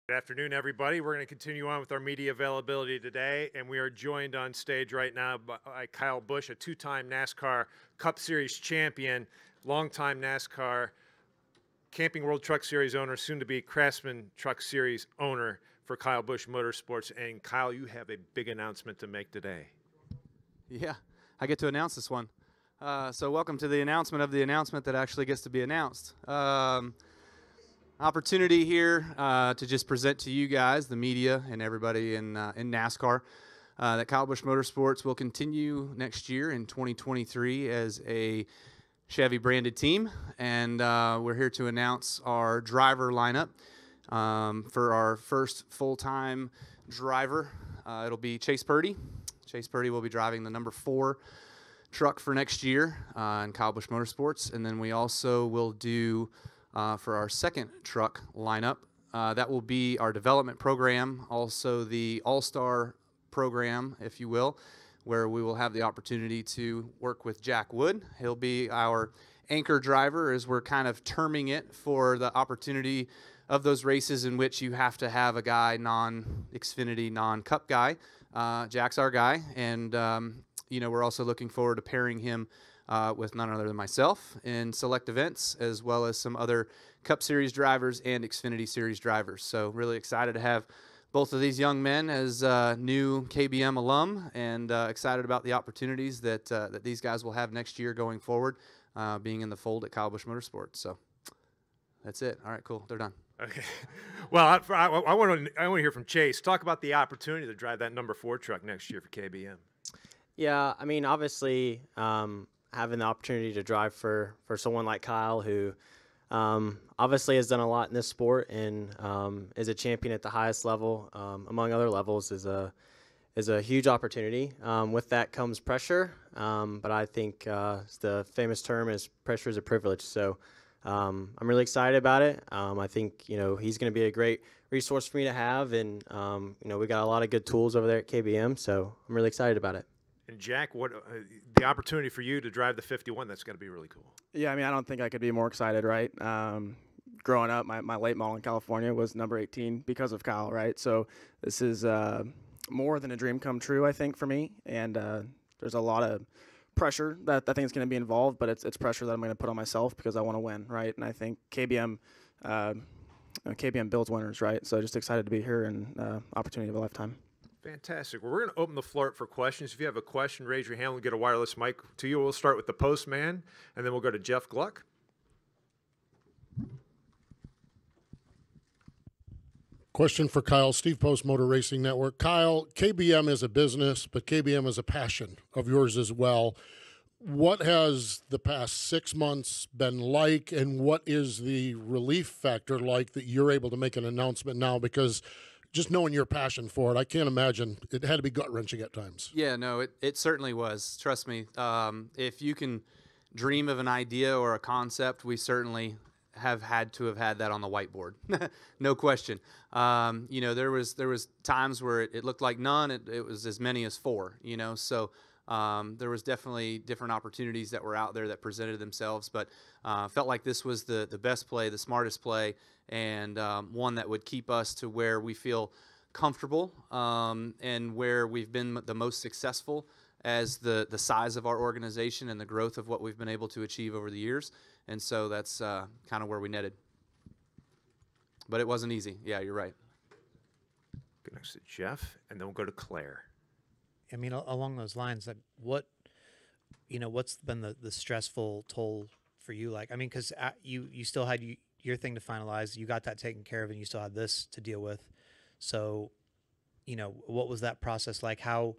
Good afternoon, everybody. We're going to continue on with our media availability today, and we are joined on stage right now by Kyle Busch, a two-time NASCAR Cup Series champion, longtime NASCAR Camping World Truck Series owner, soon-to-be Craftsman Truck Series owner for Kyle Busch Motorsports. And Kyle, you have a big announcement to make today. Yeah, I get to announce this one. So welcome to the announcement of the announcement that actually gets to be announced. Opportunity here to just present to you guys, the media, and everybody in NASCAR, that Kyle Busch Motorsports will continue next year in 2023 as a Chevy branded team, and we're here to announce our driver lineup for our first full-time driver. It'll be Chase Purdy. Chase Purdy will be driving the number 4 truck for next year in Kyle Busch Motorsports, and then we also will do for our second truck lineup. That will be our development program, also the All-Star program, if you will, where we will have the opportunity to work with Jack Wood. He'll be our anchor driver, as we're kind of terming it, for the opportunity of those races in which you have to have a guy, non-Xfinity, non-Cup guy. Jack's our guy, and we're also looking forward to pairing him with none other than myself in select events, as well as some other Cup Series drivers and Xfinity Series drivers. So really excited to have both of these young men as new KBM alum, and excited about the opportunities that these guys will have next year going forward, being in the fold at Kyle Busch Motorsports. So that's it. All right, cool. They're done. Okay. Well, I want to hear from Chase. Talk about the opportunity to drive that number 4 truck next year for KBM. Yeah, I mean, obviously, having the opportunity to drive for someone like Kyle, who obviously has done a lot in this sport and is a champion at the highest level, among other levels, is a huge opportunity. With that comes pressure, but I think the famous term is pressure is a privilege. So I'm really excited about it. I think he's going to be a great resource for me to have, and we got a lot of good tools over there at KBM, so I'm really excited about it. And Jack, what the opportunity for you to drive the 51? That's going to be really cool. Yeah, I mean, I don't think I could be more excited, right? Growing up, my late model in California was number 18 because of Kyle, right? So this is more than a dream come true, I think, for me. And there's a lot of pressure that I think is going to be involved, but it's pressure that I'm going to put on myself because I want to win, right? And I think KBM builds winners, right? So just excited to be here and opportunity of a lifetime. Fantastic. Well, we're going to open the floor up for questions. If you have a question, raise your hand. We'll get a wireless mic to you. We'll start with the postman, and then we'll go to Jeff Gluck. Question for Kyle, Steve Post, Motor Racing Network. Kyle, KBM is a business, but KBM is a passion of yours as well. What has the past 6 months been like, and what is the relief factor like that you're able to make an announcement now? Because just knowing your passion for it, I can't imagine it had to be gut-wrenching at times. Yeah, no, it certainly was. Trust me. If you can dream of an idea or a concept, we certainly have had to have had that on the whiteboard. No question. There was times where it looked like none. It was as many as 4, so there was definitely different opportunities that were out there that presented themselves, but felt like this was the best play, the smartest play, and one that would keep us to where we feel comfortable and where we've been the most successful as the size of our organization and the growth of what we've been able to achieve over the years. And so that's kind of where we netted. But it wasn't easy. Yeah, you're right. Go next to Jeff, and then we'll go to Claire. I mean, along those lines, like what's been the stressful toll for you? Like, I mean, because you still had your thing to finalize, you got that taken care of, and you still had this to deal with. So, what was that process like? How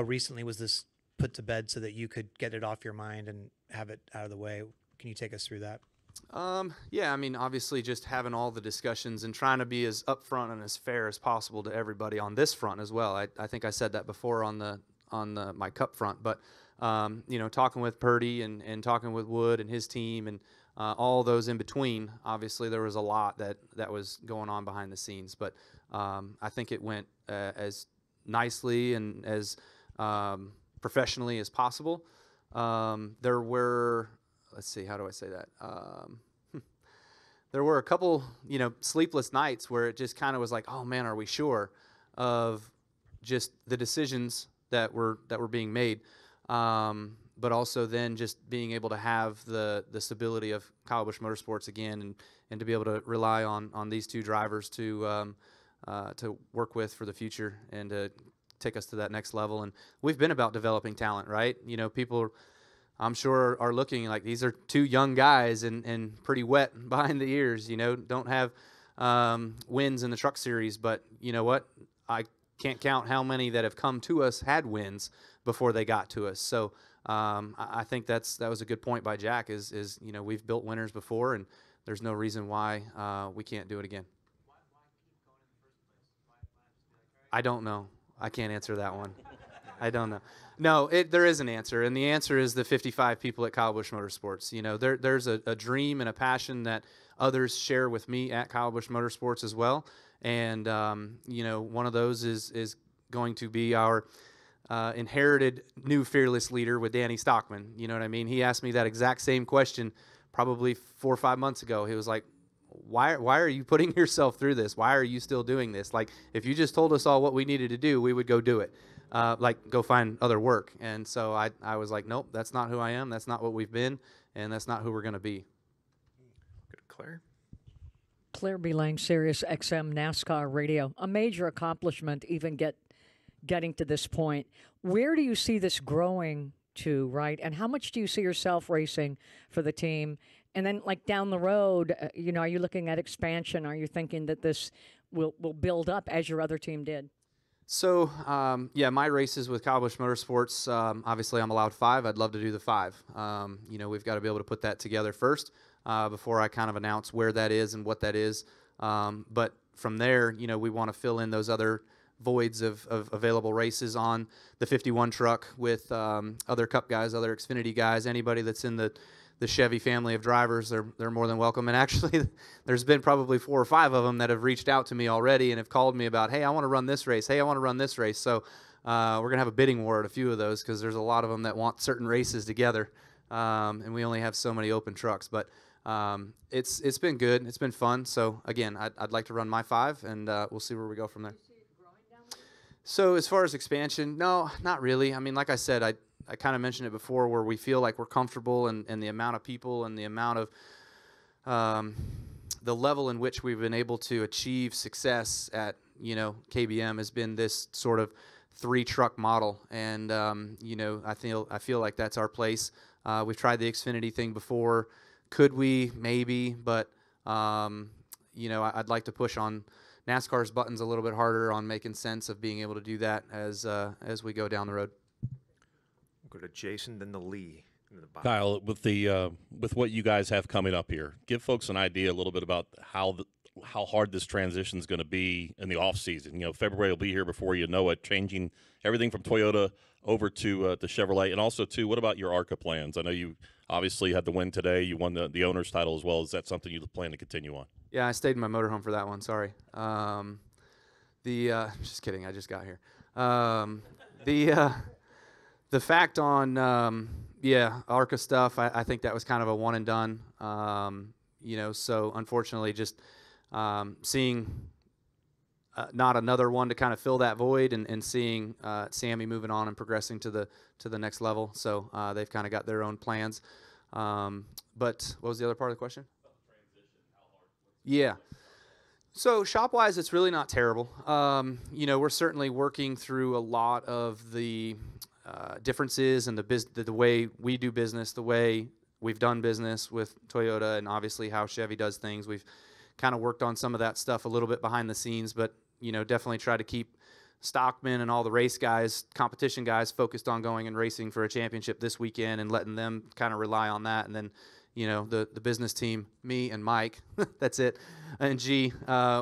recently was this put to bed so that you could get it off your mind and have it out of the way? Can you take us through that? Yeah, I mean, obviously just having all the discussions and trying to be as upfront and as fair as possible to everybody on this front as well. I think I said that before on my Cup front, but talking with Purdy and talking with Wood and his team and all those in between, obviously there was a lot that was going on behind the scenes, but I think it went as nicely and as professionally as possible. There were, let's see, how do I say that? there were a couple, sleepless nights where it just kind of was like, oh man, are we sure of just the decisions that were being made? But also then just being able to have the stability of Kyle Busch Motorsports again, and to be able to rely on these two drivers to work with for the future and to take us to that next level. And we've been about developing talent, right? People, I'm sure, are looking like these are two young guys and pretty wet behind the ears, don't have wins in the truck series. But you know what? I can't count how many that have come to us had wins before they got to us. So I think that was a good point by Jack is we've built winners before, and there's no reason why we can't do it again. I don't know. I can't answer that one. I don't know. No, there is an answer, and the answer is the 55 people at Kyle Busch Motorsports. There's a dream and a passion that others share with me at Kyle Busch Motorsports as well, and one of those is going to be our inherited new fearless leader with Danny Stockman. You know what I mean? He asked me that exact same question probably 4 or 5 months ago. He was like, why are you putting yourself through this? Why are you still doing this? Like, if you just told us all what we needed to do, we would go do it. Go find other work. And so I was like, nope, that's not who I am. That's not what we've been, and that's not who we're going to be. Good, Claire. Claire B. Lang, Sirius XM NASCAR Radio. A major accomplishment, even getting to this point. Where do you see this growing to, right? And how much do you see yourself racing for the team? And then, like, down the road, are you looking at expansion? Are you thinking that this will build up as your other team did? So, my races with Kyle Busch Motorsports, obviously I'm allowed 5. I'd love to do the 5. We've got to be able to put that together first before I kind of announce where that is and what that is. But from there, we want to fill in those other voids of available races on the 51 truck with other Cup guys, other Xfinity guys, anybody that's in the Chevy family of drivers. They're more than welcome. And actually, there's been probably 4 or 5 of them that have reached out to me already and have called me about, hey, I want to run this race. Hey, I want to run this race. So we're going to have a bidding war at a few of those because there's a lot of them that want certain races together. And we only have so many open trucks. But it's been good. It's been fun. So, again, I'd like to run my 5, and we'll see where we go from there. So as far as expansion, no, not really. I mean, like I said, I kind of mentioned it before, where we feel like we're comfortable and the amount of people and the amount of the level in which we've been able to achieve success at, KBM has been this sort of 3-truck model. And, I feel like that's our place. We've tried the Xfinity thing before. Could we? Maybe. But, I'd like to push on NASCAR's buttons a little bit harder on making sense of being able to do that as we go down the road. We'll go to Jason, then the Lee. Kyle, with what you guys have coming up here, give folks an idea a little bit about how hard this transition is going to be in the off season. February will be here before you know it, changing everything from Toyota over to Chevrolet, and also too, what about your ARCA plans? I know you obviously had the win today. You won the owner's title as well. Is that something you plan to continue on? Yeah, I stayed in my motorhome for that one. Sorry. Just kidding. I just got here. The fact on ARCA stuff, I think that was kind of a one and done. So unfortunately, just seeing not another one to kind of fill that void, and seeing Sammy moving on and progressing to the next level. So they've kind of got their own plans. But what was the other part of the question? Yeah. So shop-wise, it's really not terrible. We're certainly working through a lot of the differences in the way we do business, the way we've done business with Toyota, and obviously how Chevy does things. We've kind of worked on some of that stuff a little bit behind the scenes, but definitely try to keep Stockman and all the race guys, competition guys, focused on going and racing for a championship this weekend and letting them kind of rely on that. And then the business team, me and Mike, that's it, and G,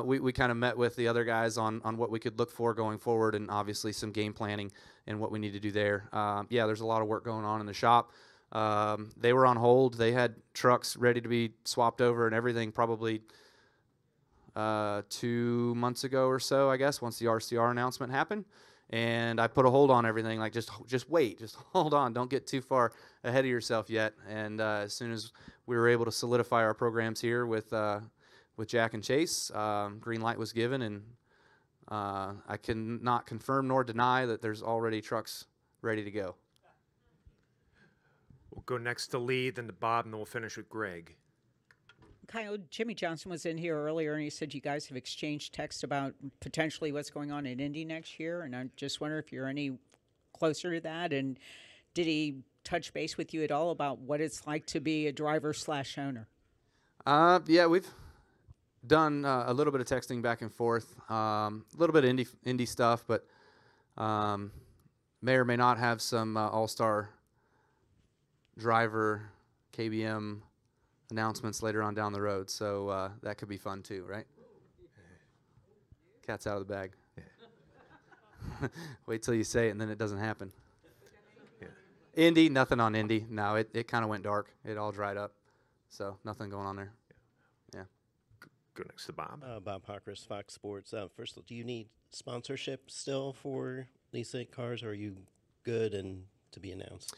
we kind of met with the other guys on what we could look for going forward, and obviously some game planning and what we need to do there. There's a lot of work going on in the shop. They were on hold. They had trucks ready to be swapped over and everything probably 2 months ago or so, I guess, once the RCR announcement happened. And I put a hold on everything, like just wait, just hold on, don't get too far ahead of yourself yet. And as soon as we were able to solidify our programs here with with Jack and Chase. Green light was given, and I cannot confirm nor deny that there's already trucks ready to go. We'll go next to Lee, then to Bob, and then we'll finish with Greg. Kyle, Jimmy Johnson was in here earlier, and he said you guys have exchanged text about potentially what's going on in Indy next year, and I just wonder if you're any closer to that, and did he touch base with you at all about what it's like to be a driver/owner? Yeah, we've done a little bit of texting back and forth, a little bit of Indy stuff, but may or may not have some all-star driver KBM announcements later on down the road, so that could be fun too, right? Cat's out of the bag. Wait till you say it and then it doesn't happen. Yeah. Indy, nothing on Indy. No, it kind of went dark. It all dried up, so nothing going on there. Yeah. Go next to Bob. Bob Hawkers, Fox Sports. First, do you need sponsorship still for these 8 cars, or are you good and to be announced?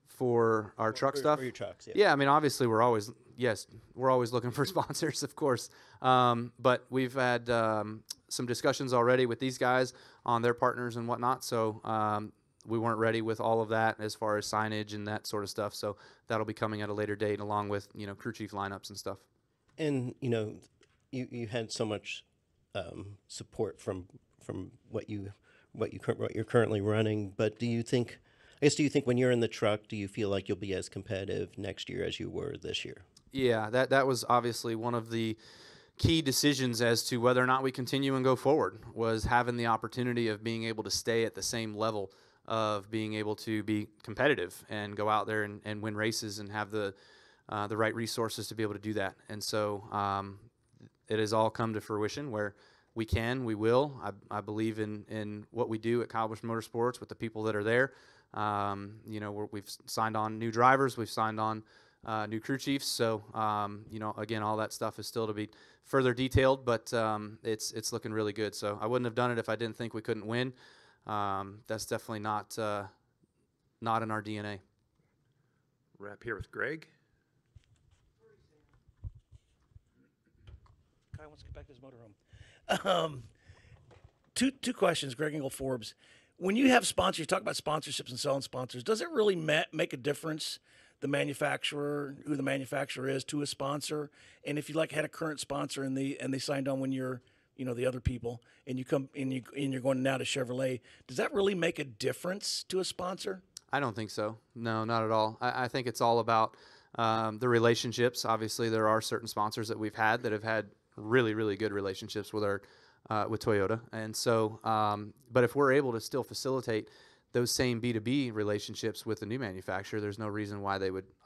For our truck stuff? For your trucks, yeah. Yeah, I mean, obviously we're always looking for sponsors, of course. But we've had some discussions already with these guys on their partners and whatnot. So we weren't ready with all of that as far as signage and that sort of stuff. So that'll be coming at a later date along with, crew chief lineups and stuff. And, you had so much support from what you're currently running. But do you think when you're in the truck, do you feel like you'll be as competitive next year as you were this year? Yeah, that was obviously one of the key decisions as to whether or not we continue and go forward, was having the opportunity of being able to stay at the same level of being able to be competitive and go out there and win races and have the right resources to be able to do that. And so it has all come to fruition where we will. I believe in what we do at Kyle Busch Motorsports with the people that are there. We've signed on new drivers, we've signed on new crew chiefs. So, again, all that stuff is still to be further detailed, but it's looking really good. So I wouldn't have done it if I didn't think we couldn't win. That's definitely not in our DNA. Wrap here with Greg. Kyle, let's get back to his motorhome. Two questions, Greg Engel Forbes. When you have sponsors, you talk about sponsorships and selling sponsors. Does it really make a difference, who the manufacturer is to a sponsor? And if you had a current sponsor and they signed on when you're, the other people, and you come and you're going now to Chevrolet, does that really make a difference to a sponsor? I don't think so. No, not at all. I think it's all about the relationships. Obviously, there are certain sponsors that we've had that have had really, really good relationships with with Toyota. And so, but if we're able to still facilitate those same B2B relationships with the new manufacturer, there's no reason why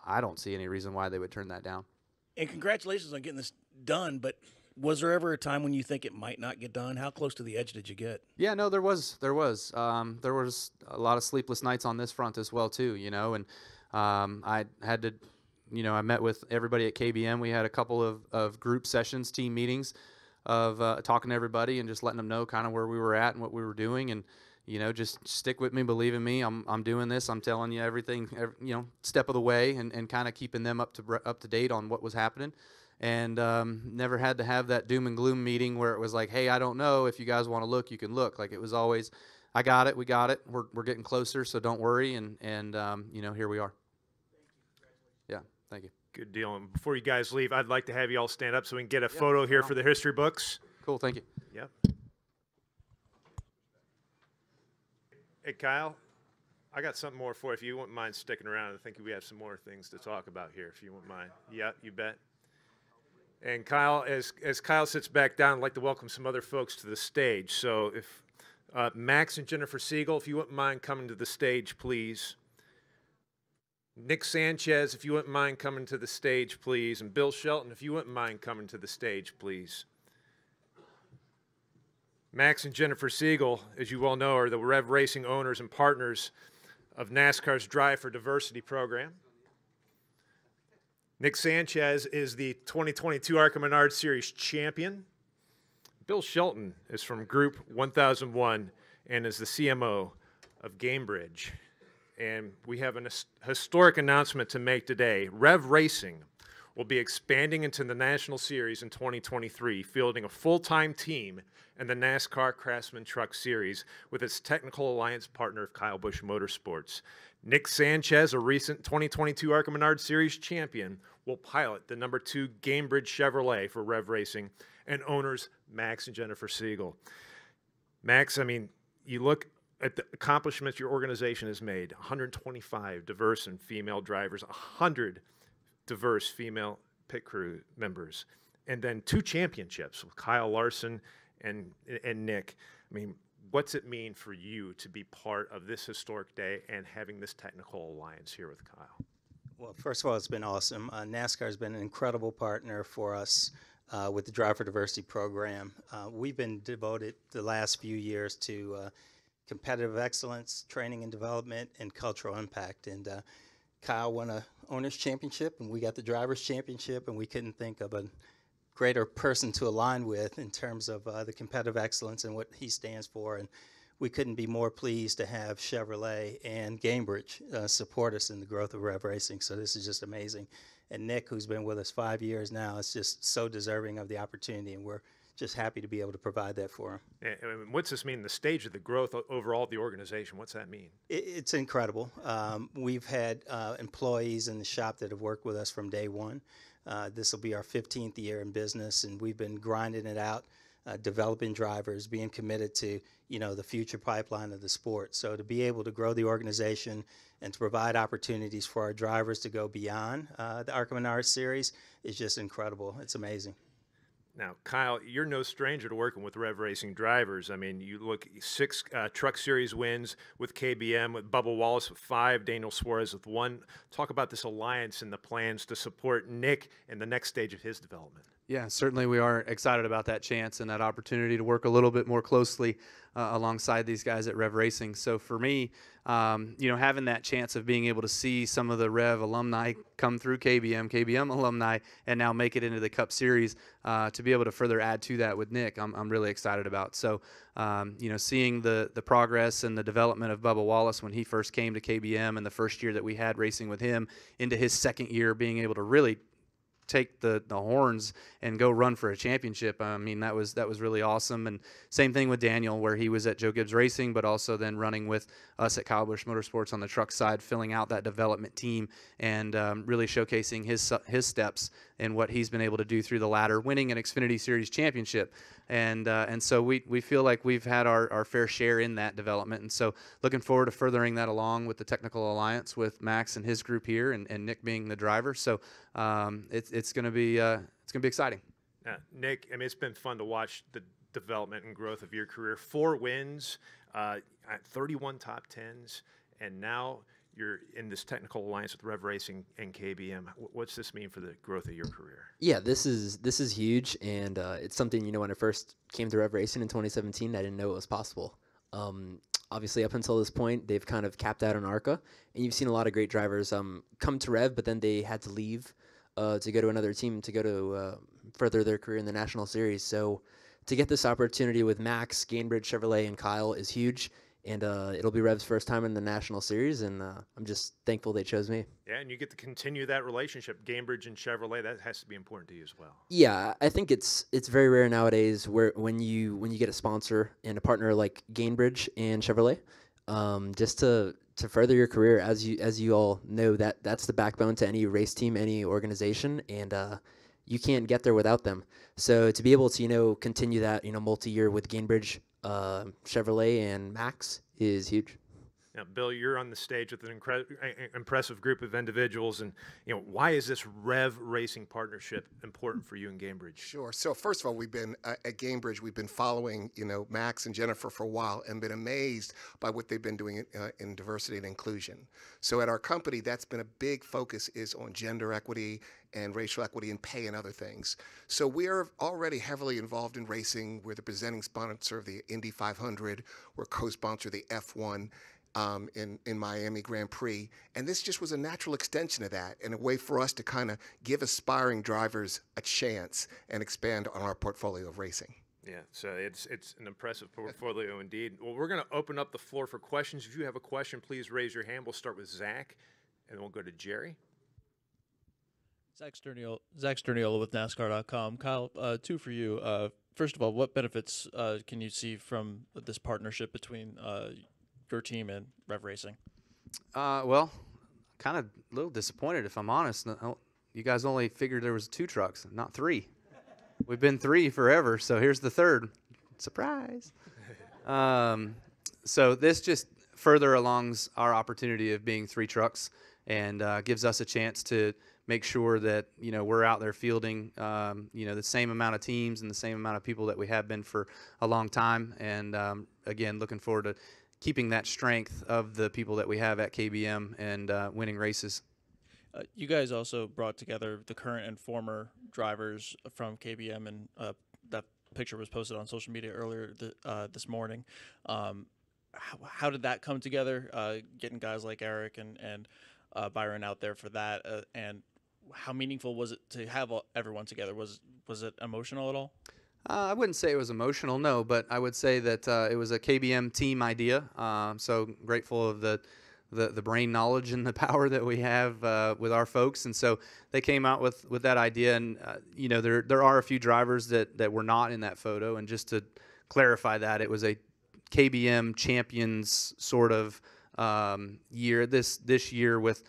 I don't see any reason why they would turn that down. And congratulations on getting this done, but was there ever a time when you think it might not get done? How close to the edge did you get? Yeah, no, there was. There was a lot of sleepless nights on this front as well too, and I had to, I met with everybody at KBM. We had a couple of group sessions, team meetings, of talking to everybody and just letting them know kind of where we were at and what we were doing, and just stick with me, believe in me. I'm doing this. I'm telling you everything, step of the way, and kind of keeping them up to date on what was happening, and never had to have that doom and gloom meeting where it was like, hey, I don't know, if you guys want to look, you can look. Like, it was always, I got it, we got it, we're getting closer, so don't worry, and here we are. Yeah, thank you. Good deal. And before you guys leave, I'd like to have you all stand up so we can get a photo here for the history books. Cool, thank you. Yep. Hey, Kyle, I got something more for you if you wouldn't mind sticking around. I think we have some more things to talk about here, if you wouldn't mind. Yeah, you bet. And Kyle, as Kyle sits back down, I'd like to welcome some other folks to the stage. So if Max and Jennifer Siegel, if you wouldn't mind coming to the stage, please. Nick Sanchez, if you wouldn't mind coming to the stage, please. And Bill Shelton, if you wouldn't mind coming to the stage, please. Max and Jennifer Siegel, as you well know, are the Rev Racing owners and partners of NASCAR's Drive for Diversity program. Nick Sanchez is the 2022 ARCA Menard Series champion. Bill Shelton is from Group 1001 and is the CMO of Gamebridge. And we have an historic announcement to make today. Rev Racing will be expanding into the National Series in 2023, fielding a full-time team in the NASCAR Craftsman Truck Series with its technical alliance partner, Kyle Busch Motorsports. Nick Sanchez, a recent 2022 ARCA Menard Series champion, will pilot the number 2 Gamebridge Chevrolet for Rev Racing and owners Max and Jennifer Siegel. Max, I mean, you look at the accomplishments your organization has made: 125 diverse and female drivers, 100 diverse female pit crew members, and then 2 championships with Kyle Larson and Nick. I mean, what's it mean for you to be part of this historic day and having this technical alliance here with Kyle? Well, first of all, it's been awesome. NASCAR has been an incredible partner for us with the Driver Diversity program. We've been devoted the last few years to competitive excellence, training and development, and cultural impact. And Kyle won a owner's championship, and we got the driver's championship, and we couldn't think of a greater person to align with in terms of the competitive excellence and what he stands for. And we couldn't be more pleased to have Chevrolet and Gamebridge support us in the growth of Rev Racing. So this is just amazing. And Nick, who's been with us 5 years now, is just so deserving of the opportunity, and we're just happy to be able to provide that for him. And what's this mean, the stage of the growth overall of the organization? What's that mean? It's incredible. We've had employees in the shop that have worked with us from day one. This will be our 15th year in business, and we've been grinding it out, developing drivers, being committed to, the future pipeline of the sport. So to be able to grow the organization and to provide opportunities for our drivers to go beyond the ARCA Menard Series is just incredible. It's amazing. Now, Kyle, you're no stranger to working with Rev Racing drivers. I mean, you look 6 Truck Series wins with KBM, with Bubba Wallace with 5, Daniel Suarez with 1. Talk about this alliance and the plans to support Nick in the next stage of his development. Yeah, certainly we are excited about that chance and that opportunity to work a little bit more closely alongside these guys at Rev Racing. So for me, having that chance of being able to see some of the Rev alumni come through KBM alumni, and now make it into the Cup Series, to be able to further add to that with Nick, I'm really excited about. So, seeing the progress and the development of Bubba Wallace when he first came to KBM and the first year that we had racing with him into his second year, being able to really take the horns and go run for a championship. I mean, that was really awesome. And same thing with Daniel, where he was at Joe Gibbs Racing, but also then running with us at Kyle Busch Motorsports on the truck side, filling out that development team and really showcasing his steps and what he's been able to do through the ladder, winning an Xfinity Series championship. And so we feel like we've had our fair share in that development. And so looking forward to furthering that along with the technical alliance with Max and his group here, and Nick being the driver. So it's going to be exciting. Now, Nick, I mean, it's been fun to watch the development and growth of your career. 4 wins, 31 top 10s, and now you're in this technical alliance with Rev Racing and KBM. What's this mean for the growth of your career? Yeah, this is huge, and it's something, when I first came to Rev Racing in 2017, I didn't know it was possible. Obviously, up until this point, they've kind of capped out on ARCA, and you've seen a lot of great drivers come to Rev, but then they had to leave to go to another team to go to further their career in the National Series. So to get this opportunity with Max, Gamebridge, Chevrolet, and Kyle is huge. And it'll be Rev's first time in the National Series, and I'm just thankful they chose me. Yeah, and you get to continue that relationship, Gamebridge and Chevrolet. That has to be important to you as well. Yeah, I think it's very rare nowadays when you get a sponsor and a partner like Gamebridge and Chevrolet, just to further your career. As you all know, that's the backbone to any race team, any organization, and you can't get there without them. So to be able to continue that multi-year with Gamebridge, Chevrolet, and Max is huge. Now, Bill, you're on the stage with an impressive group of individuals, and why is this Rev Racing partnership important for you and Gamebridge? Sure. So first of all, we've been at Gamebridge. We've been following Max and Jennifer for a while, and been amazed by what they've been doing in diversity and inclusion. So at our company, that's been a big focus, is on gender equity and racial equity and pay and other things. So we are already heavily involved in racing. We're the presenting sponsor of the Indy 500. We're co-sponsor of the F1. In Miami Grand Prix, and this just was a natural extension of that, and a way for us to kind of give aspiring drivers a chance and expand on our portfolio of racing. Yeah, so it's an impressive portfolio indeed. Well, we're going to open up the floor for questions. If you have a question, please raise your hand. We'll start with Zach, and then we'll go to Jerry. Zach Sterniolo with NASCAR.com. Kyle, two for you. First of all, what benefits can you see from this partnership between your team and Rev Racing? Well, kind of a little disappointed, if I'm honest. You guys only figured there was 2 trucks, not 3. We've been 3 forever, so here's the 3rd. Surprise. So this just further alongs our opportunity of being 3 trucks and gives us a chance to make sure that, we're out there fielding, the same amount of teams and the same amount of people that we have been for a long time. And, again, looking forward to keeping that strength of the people that we have at KBM and winning races. You guys also brought together the current and former drivers from KBM, and that picture was posted on social media earlier this morning. How did that come together, getting guys like Eric and Byron out there for that, and how meaningful was it to have everyone together? Was it emotional at all? I wouldn't say it was emotional, no, but I would say that it was a KBM team idea. So grateful of the brain knowledge and the power that we have with our folks, and so they came out with that idea. And there are a few drivers that were not in that photo, and just to clarify that, it was a KBM champions sort of year. This year with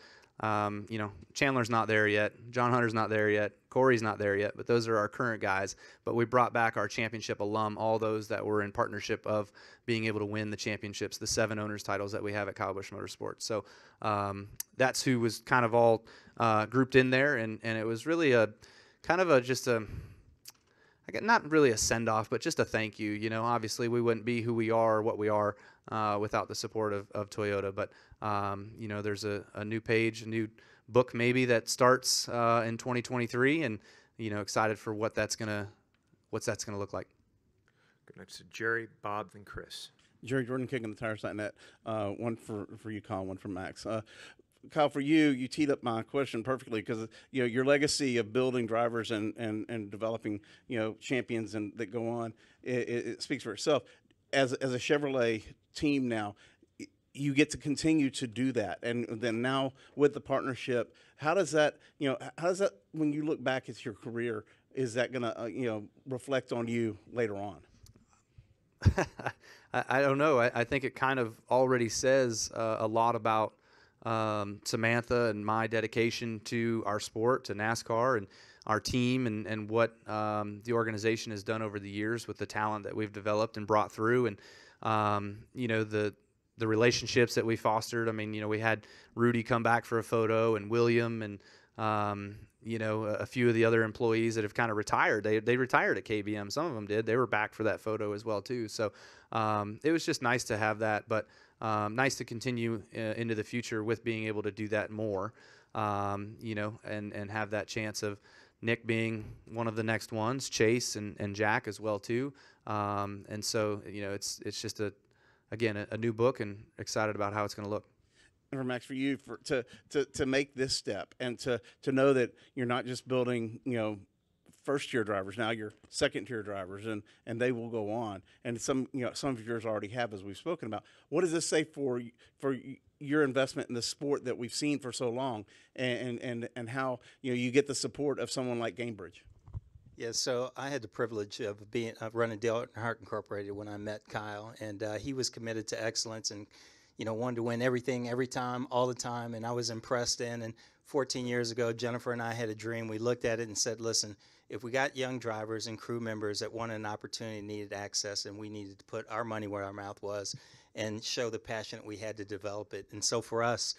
Chandler's not there yet, John Hunter's not there yet, Corey's not there yet, but those are our current guys. But we brought back our championship alum, all those that were in partnership of being able to win the championships, the 7 owners titles that we have at Kyle Busch Motorsports. So that's who was kind of all grouped in there, and it was really not really a send-off, but just a thank you. Obviously we wouldn't be who we are or what we are without the support of Toyota. But, there's a new page, a new book maybe that starts in 2023, and, excited for what that's gonna look like. Good next to Jerry, Bob, then Chris. Jerry Jordan, kicking the tires.net. One for you, Colin, one for Max. Kyle, for you teed up my question perfectly, because your legacy of building drivers and developing champions and that go on, it speaks for itself. As a Chevrolet team now, you get to continue to do that, and then now with the partnership, how does that when you look back at your career, is that gonna reflect on you later on? I don't know. I think it kind of already says a lot about Samantha and my dedication to our sport, to NASCAR, and our team, and what the organization has done over the years with the talent that we've developed and brought through, and the relationships that we fostered. I mean, we had Rudy come back for a photo, and William, and a few of the other employees that have kind of retired. They retired at KBM. Some of them did. They were back for that photo as well too. So it was just nice to have that, but nice to continue into the future with being able to do that more, and have that chance of Nick being one of the next ones, Chase and Jack as well too. And so, it's just a new book, and excited about how it's going to look. And for Max, for you, to make this step, and to know that you're not just building, first-tier drivers, now you're second-tier drivers, and they will go on. And some of yours already have, as we've spoken about. What does this say for your investment in the sport that we've seen for so long, and how you get the support of someone like Gamebridge? Yeah, so I had the privilege of running Dale Earnhardt Incorporated when I met Kyle, and he was committed to excellence and wanted to win everything, every time, all the time, and I was impressed then. And 14 years ago, Jennifer and I had a dream. We looked at it and said, listen, if we got young drivers and crew members that wanted an opportunity, needed access, and we needed to put our money where our mouth was and show the passion that we had to develop it. And so for us,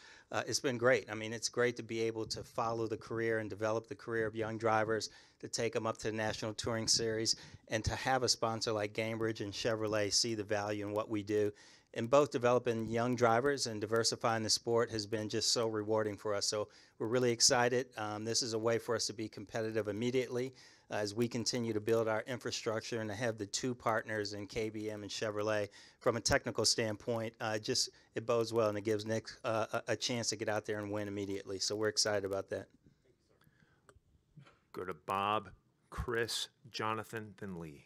it's been great. I mean, it's great to be able to follow the career and develop the career of young drivers, to take them up to the National Touring Series, and to have a sponsor like Gamebridge and Chevrolet see the value in what we do. And both developing young drivers and diversifying the sport has been just so rewarding for us. So we're really excited. This is a way for us to be competitive immediately as we continue to build our infrastructure, and to have the 2 partners in KBM and Chevrolet from a technical standpoint. It bodes well, and it gives Nick a chance to get out there and win immediately. So we're excited about that. Go to Bob, Chris, Jonathan, then Lee.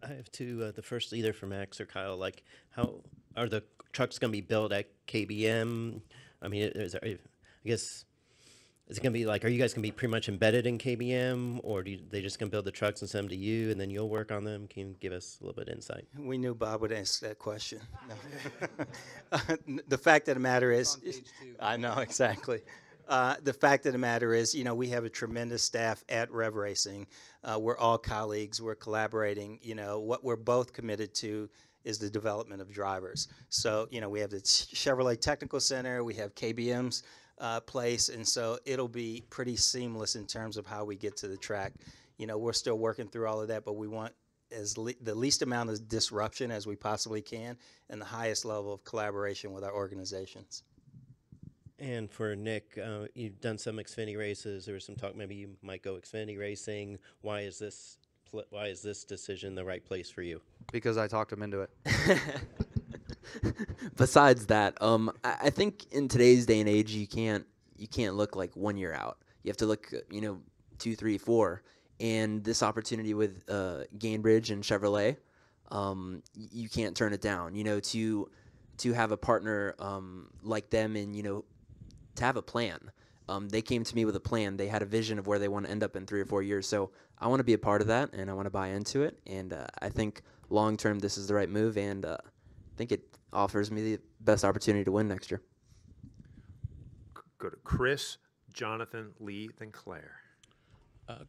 I have 2. The first, either for Max or Kyle. Like, how are the trucks going to be built at KBM? I mean, I guess, is it going to be like, are you guys going to be pretty much embedded in KBM, or they just going to build the trucks and send them to you, and then you'll work on them? Can you give us a little bit of insight? We knew Bob would answer that question. No. The fact of the matter is, I know exactly. The fact of the matter is, you know, we have a tremendous staff at Rev Racing. We're all colleagues. We're collaborating. You know, what we're both committed to is the development of drivers. So, you know, we have the Chevrolet Technical Center. We have KBM's place, and so it'll be pretty seamless in terms of how we get to the track. You know, we're still working through all of that, but we want the least amount of disruption as we possibly can and the highest level of collaboration with our organizations. And for Nick, you've done some Xfinity races. There was some talk maybe you might go Xfinity racing. Why is this decision the right place for you? Because I talked him into it. Besides that, I think in today's day and age, you can't look like 1 year out. You have to look, 2, 3, 4. And this opportunity with Gainbridge and Chevrolet, you can't turn it down. To have a partner like them and to have a plan. They came to me with a plan. They had a vision of where they want to end up in 3 or 4 years. So I want to be a part of that, and I want to buy into it. And I think long term, this is the right move, and I think it offers me the best opportunity to win next year. Go to Chris, Jonathan, Lee, then Claire.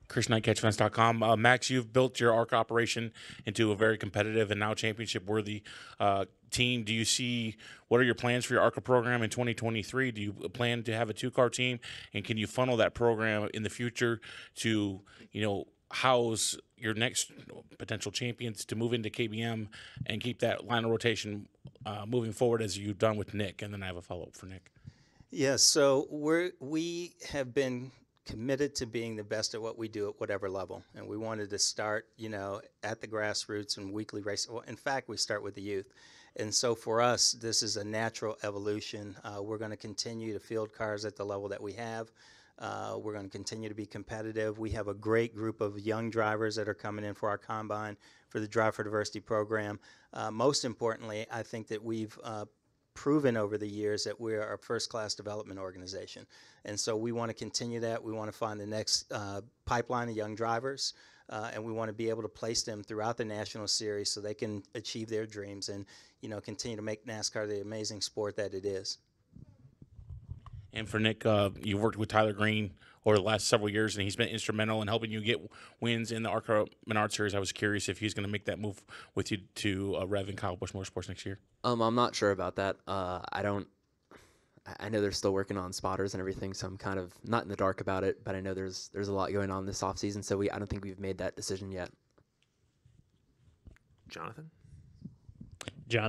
Chris Knight, CatchFence.com. Max, you've built your ARC operation into a very competitive and now championship-worthy team. Do you see what are your plans for your ARCA program in 2023? Do you plan to have a 2-car team, and can you funnel that program in the future to house your next potential champions to move into KBM and keep that line of rotation moving forward as you've done with Nick? And then I have a follow-up for Nick. Yes, so we have been committed to being the best at what we do at whatever level. And we wanted to start, at the grassroots and weekly race. Well, in fact, we start with the youth. And so for us, this is a natural evolution. We're going to continue to field cars at the level that we have. We're going to continue to be competitive. We have a great group of young drivers that are coming in for our combine, for the Drive for Diversity program. Most importantly, I think that we've proven over the years that we are a first-class development organization. And so we want to continue that. We want to find the next pipeline of young drivers, and we want to be able to place them throughout the national series so they can achieve their dreams and, continue to make NASCAR the amazing sport that it is. And for Nick, you've worked with Tyler Green over the last several years, and he's been instrumental in helping you get wins in the ARCA Menard Series. I was curious if he's going to make that move with you to Rev and Kyle Busch Motorsports next year. I'm not sure about that. I know they're still working on spotters and everything, so I'm kind of not in the dark about it, but I know there's a lot going on this offseason, so I don't think we've made that decision yet. Jonathan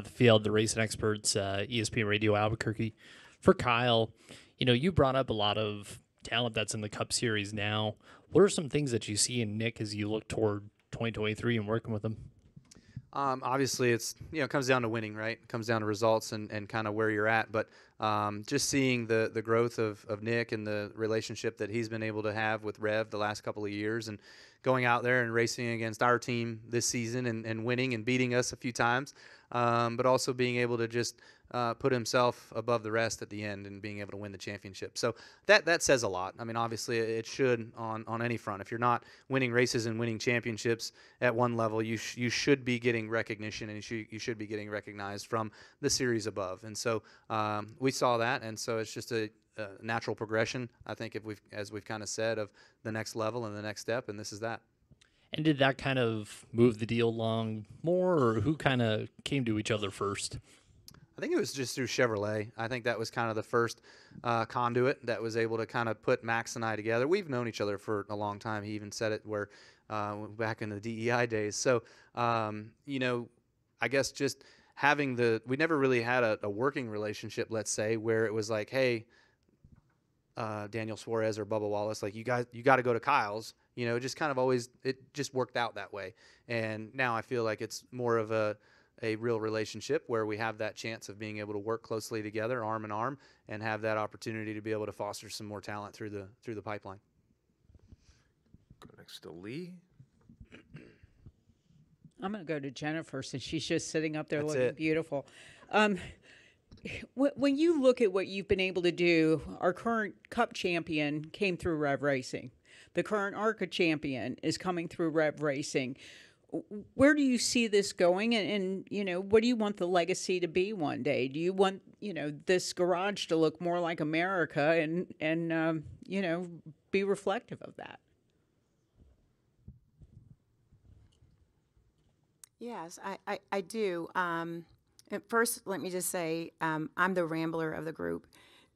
Field, the Racing Experts, ESPN Radio Albuquerque. For Kyle, you brought up a lot of talent that's in the Cup Series now. What are some things that you see in Nick as you look toward 2023 and working with him? Obviously, it's it comes down to winning, right? It comes down to results and kind of where you're at. But just seeing the growth of Nick and the relationship that he's been able to have with Rev the last couple of years, and going out there and racing against our team this season and winning and beating us a few times, but also being able to just put himself above the rest at the end and being able to win the championship. So that says a lot. I mean, obviously it should on any front. If you're not winning races and winning championships at one level, you should be getting recognition, and you should be getting recognized from the series above. And so we saw that, and so it's just a natural progression, I think, as we've kind of said, of the next level and the next step, and this is that. And did that kind of move the deal along more, or who kind of came to each other first? I think it was just through Chevrolet. I think that was kind of the first conduit that was able to kind of put Max and I together. We've known each other for a long time. He even said it back in the DEI days. So, I guess just having we never really had a working relationship, let's say, where it was like, hey, Daniel Suarez or Bubba Wallace, like you got to go to Kyle's. Just kind of always, it just worked out that way. And now I feel like it's more of a real relationship where we have that chance of being able to work closely together, arm in arm, and have that opportunity to be able to foster some more talent through the pipeline. Go next to Lee. I'm going to go to Jennifer since she's just sitting up there That's looking it. beautiful. When you look at what you've been able to do, our current Cup champion came through Rev Racing. The current ARCA champion is coming through Rev Racing. Where do you see this going? And you know, what do you want the legacy to be one day? Do you want, you know, this garage to look more like America and you know, be reflective of that? Yes, I do. First, let me just say I'm the rambler of the group.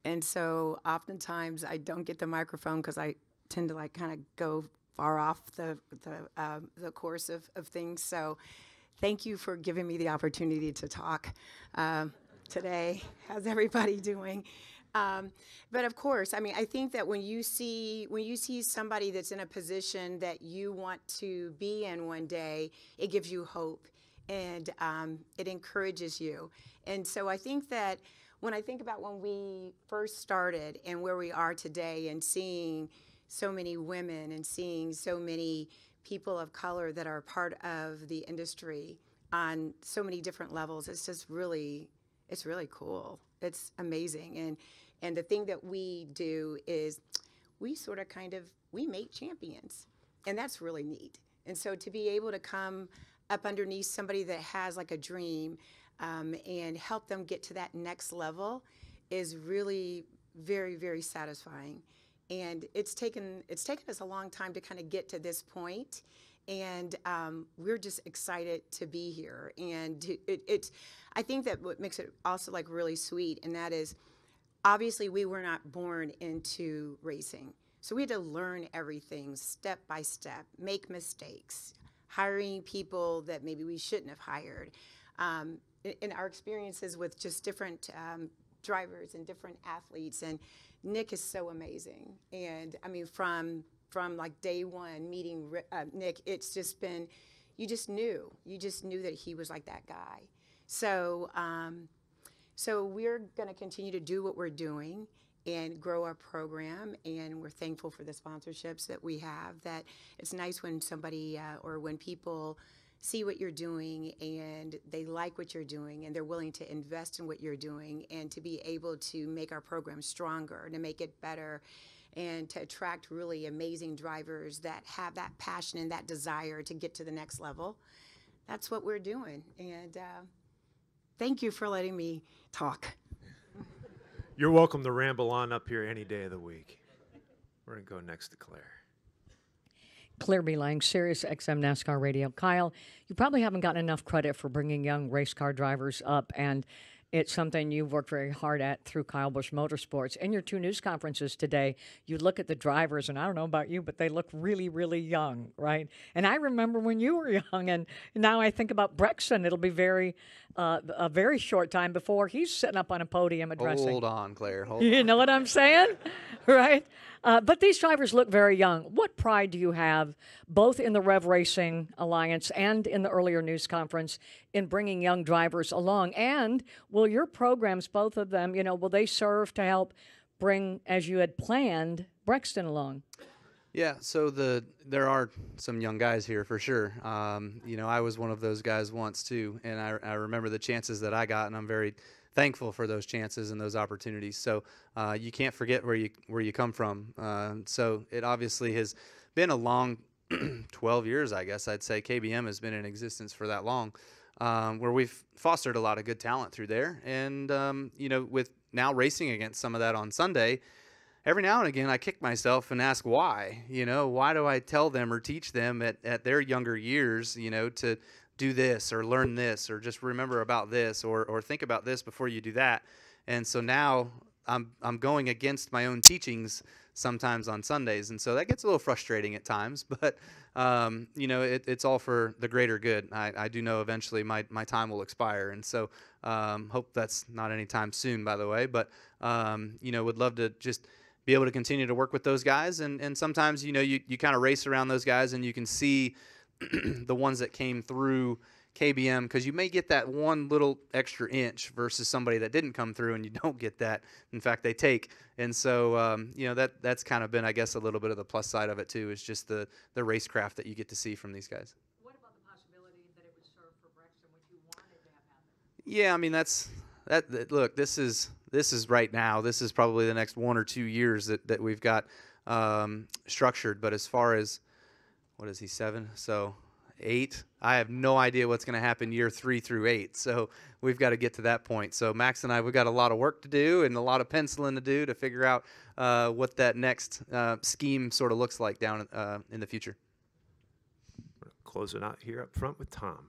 And so oftentimes I don't get the microphone because I tend to like kind of go far off the course of things. So thank you for giving me the opportunity to talk today. How's everybody doing? But of course, I mean, I think that when you see somebody that's in a position that you want to be in one day, it gives you hope and it encourages you. And so I think that when I think about when we first started and where we are today and seeing so many women and seeing so many people of color that are part of the industry on so many different levels, it's just really, it's really cool. It's amazing. And the thing that we do is we sort of we make champions, and that's really neat. And so to be able to come up underneath somebody that has like a dream and help them get to that next level is really very, very satisfying. And it's taken us a long time to kind of get to this point, and we're just excited to be here. And I think that what makes it also like really sweet, and that is, obviously we were not born into racing, so we had to learn everything step by step, make mistakes, hiring people that maybe we shouldn't have hired, in our experiences with just different drivers and different athletes. And Nick is so amazing. And I mean, from like day one meeting Nick, it's just been, you just knew that he was like that guy. So so we're going to continue to do what we're doing and grow our program, and we're thankful for the sponsorships that we have. That it's nice when somebody or when people see what you're doing and they like what you're doing and they're willing to invest in what you're doing, and to be able to make our program stronger, to make it better, and to attract really amazing drivers that have that passion and that desire to get to the next level. That's what we're doing. And thank you for letting me talk. You're welcome to ramble on up here any day of the week. We're going to go next to Claire. Claire B. Lang, Sirius XM NASCAR Radio. Kyle, you probably haven't gotten enough credit for bringing young race car drivers up, and it's something you've worked very hard at through Kyle Busch Motorsports. In your two news conferences today, you look at the drivers, and I don't know about you, but they look really, really young, right? And I remember when you were young, and now I think about Brexton. It'll be a very short time before he's sitting up on a podium addressing. Hold on, Claire. Hold You on. know what I'm saying? Right? But these drivers look very young. What pride do you have, both in the Rev Racing Alliance and in the earlier news conference, in bringing young drivers along? And will your programs, both of them, you know, will they serve to help bring, as you had planned, Brexton along? Yeah, so there are some young guys here for sure. You know, I was one of those guys once too, and I remember the chances that I got, and I'm very thankful for those chances and those opportunities. So you can't forget where you come from. So it obviously has been a long 12 years, I guess I'd say. KBM has been in existence for that long, where we've fostered a lot of good talent through there. And you know, with now racing against some of that on Sunday, every now and again I kick myself and ask why. You know, why do I tell them or teach them at their younger years, you know, to do this or learn this or just remember about this or think about this before you do that. And so now I'm going against my own teachings sometimes on Sundays, and so that gets a little frustrating at times, but you know, it's all for the greater good. I do know eventually my time will expire, and so hope that's not anytime soon, by the way, but you know, would love to just be able to continue to work with those guys, and sometimes, you know, you kind of race around those guys and you can see the ones that came through KBM, because you may get that one little extra inch versus somebody that didn't come through and you don't get that. In fact, they take. And so, you know, that's kind of been, I guess, a little bit of the plus side of it too, is just the racecraft that you get to see from these guys. What about the possibility that it would serve for Brexton, which you wanted to have happen? Yeah, I mean, that's Look, this is right now. This is probably the next 1 or 2 years that we've got structured. But as far as, what is he, 7? So 8, I have no idea what's going to happen year 3 through 8. So we've got to get to that point. So Max and I, we've got a lot of work to do and a lot of penciling to do to figure out what that next scheme sort of looks like down in the future. Close it out here up front with Tom.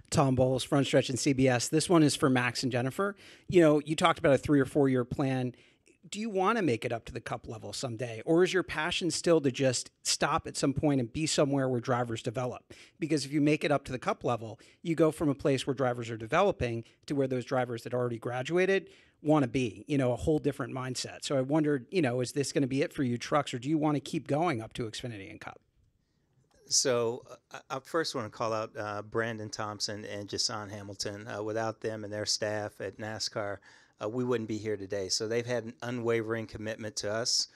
Tom Bowles, Front Stretch and CBS. This one is for Max and Jennifer. You know, you talked about a 3 or 4 year plan. Do you want to make it up to the Cup level someday? Or is your passion still to just stop at some point and be somewhere where drivers develop? Because if you make it up to the Cup level, you go from a place where drivers are developing to where those drivers that already graduated want to be, you know, a whole different mindset. So I wondered, you know, is this going to be it for you trucks, or do you want to keep going up to Xfinity and Cup? So I first want to call out Brandon Thompson and Jason Hamilton. Without them and their staff at NASCAR, we wouldn't be here today. So they've had an unwavering commitment to us,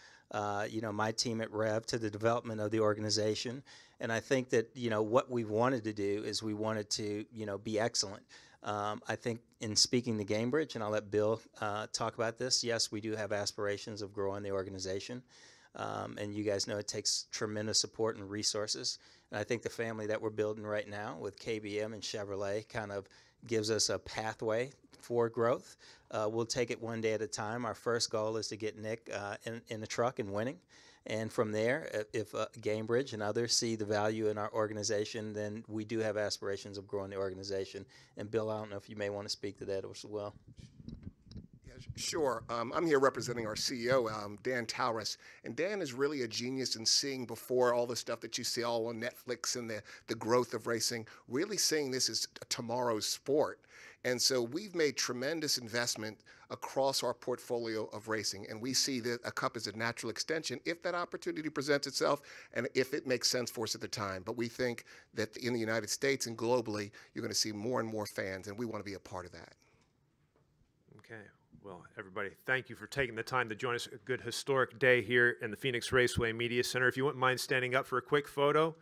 you know, my team at Rev, to the development of the organization. And I think that, you know, what we wanted to do is we wanted to, you know, be excellent. I think in speaking to Gamebridge, and I'll let Bill talk about this, yes, we do have aspirations of growing the organization. And you guys know it takes tremendous support and resources. And I think the family that we're building right now with KBM and Chevrolet kind of gives us a pathway for growth. We'll take it one day at a time. Our first goal is to get Nick in the truck and winning. And from there, if Gamebridge and others see the value in our organization, then we do have aspirations of growing the organization. And Bill, I don't know if you may want to speak to that as well. Sure. I'm here representing our CEO, Dan Tauris. And Dan is really a genius in seeing before all the stuff that you see all on Netflix and the growth of racing, really seeing this as tomorrow's sport. And so we've made tremendous investment across our portfolio of racing. And we see that a Cup is a natural extension if that opportunity presents itself and if it makes sense for us at the time. But we think that in the United States and globally, you're going to see more and more fans, and we want to be a part of that. Okay. Well, everybody, thank you for taking the time to join us. A good historic day here in the Phoenix Raceway Media Center. If you wouldn't mind standing up for a quick photo.